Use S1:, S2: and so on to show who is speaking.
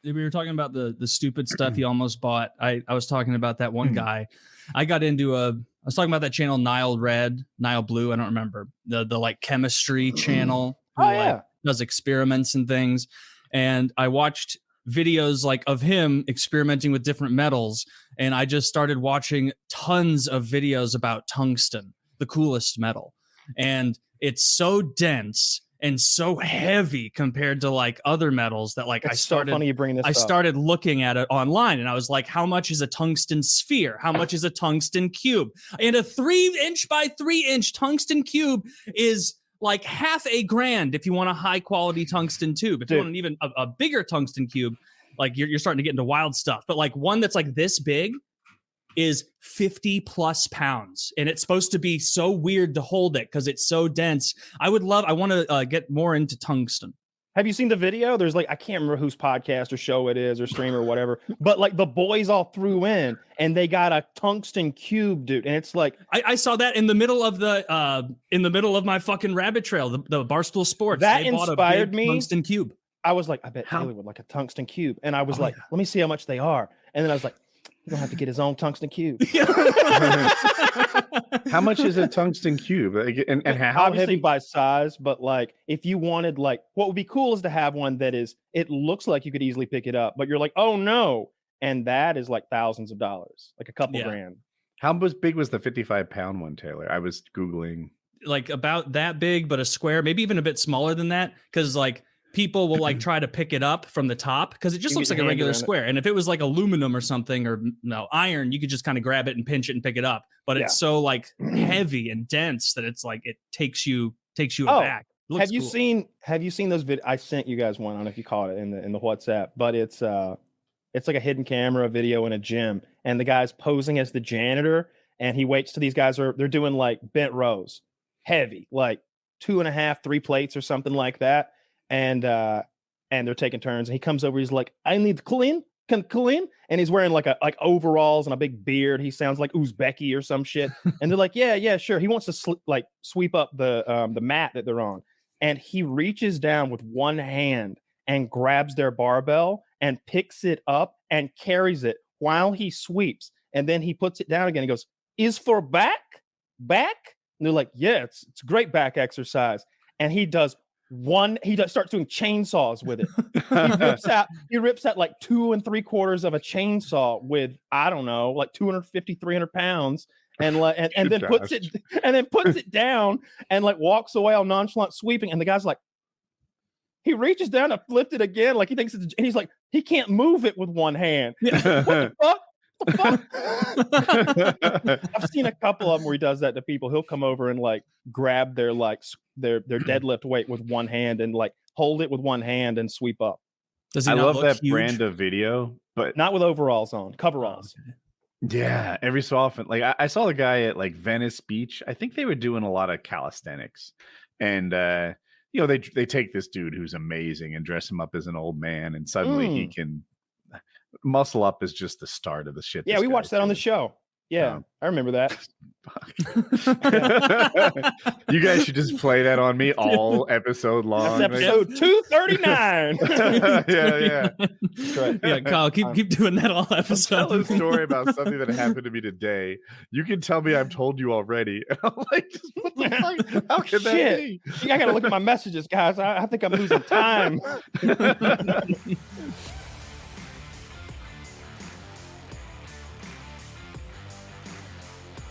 S1: we were talking about the stupid stuff he almost bought. I was talking about that one guy. I was talking about that channel Nile Red, Nile Blue. I don't remember the like chemistry channel. Who, like, does experiments and things. And I watched videos like of him experimenting with different metals. And I just started watching tons of videos about tungsten, the coolest metal. And it's so dense and so heavy compared to like other metals that like
S2: it's so funny you bring this up.
S1: started looking at it online and I was like, how much is a tungsten sphere? How much is a tungsten cube? And a 3" by 3" tungsten cube is like $500,000 if you want a high quality tungsten tube. If you want an even a bigger tungsten cube, like you're starting to get into wild stuff. But like one that's like this big is 50+ pounds, and it's supposed to be so weird to hold it because it's so dense. I want to get more into tungsten.
S2: Have you seen the video? There's like, I can't remember whose podcast or show it is or stream or whatever, but like the boys all threw in and they got a tungsten cube, dude. And it's like,
S1: I saw that in the middle of my fucking rabbit trail, the Barstool Sports.
S2: That inspired me.
S1: Tungsten cube.
S2: I was like, I bet Taylor would like a tungsten cube. And I was like, let me see how much they are. And then I was like, he's gonna have to get his own tungsten cube.
S3: How much is a tungsten cube? And how
S2: obviously by size, but like if you wanted, like, what would be cool is to have one that is, it looks like you could easily pick it up, but you're like, oh no. And that is like thousands of dollars, like a couple grand.
S3: How big was the 55-pound one, Taylor? I was Googling.
S1: Like about that big, but a square, maybe even a bit smaller than that. Cause like people will like try to pick it up from the top because it just looks like a regular square. And if it was like aluminum or something, or iron, you could just kind of grab it and pinch it and pick it up. But it's so like heavy and dense that it's like it takes you aback.
S2: Have you seen those videos? I sent you guys one. I don't know if you caught it in the WhatsApp, but it's like a hidden camera video in a gym, and the guy's posing as the janitor, and he waits till these guys they're doing like bent rows, heavy, like 2.5, 3 plates or something like that. And they're taking turns, and he comes over. He's like, "I need to clean, and he's wearing like overalls and a big beard. He sounds like Uzbeki or some shit. And they're like, "Yeah, sure." He wants to sweep up the mat that they're on, and he reaches down with one hand and grabs their barbell and picks it up and carries it while he sweeps, and then he puts it down again. He goes, "Is for back?" And they're like, "Yeah, it's great back exercise." And he starts doing chainsaws with it. He rips out like 2 3/4 of a chainsaw with, I don't know, like 250, 300 pounds, and then puts it down and like walks away all nonchalant sweeping. And the guy's like, he reaches down to lift it again, like he thinks and he's like, he can't move it with one hand. What the fuck? I've seen a couple of them where he does that to people. He'll come over and like grab their deadlift weight with one hand and like hold it with one hand and sweep up.
S3: I love that brand of video, but
S2: not with overalls on, coveralls.
S3: Yeah, every so often. Like I saw a guy at like Venice Beach. I think they were doing a lot of calisthenics, and they take this dude who's amazing and dress him up as an old man, and suddenly he can. Muscle up is just the start of the shit.
S2: Yeah, we watched that on the show. Yeah, I remember that.
S3: You guys should just play that on me all episode long.
S2: That's episode 239.
S3: Yeah.
S1: That's right. Yeah, Kyle, keep doing that all episode.
S3: Tell a story about something that happened to me today. You can tell me I've told you already. I'm like, what the fuck? How can that be?
S2: I gotta look at my messages, guys. I think I'm losing time.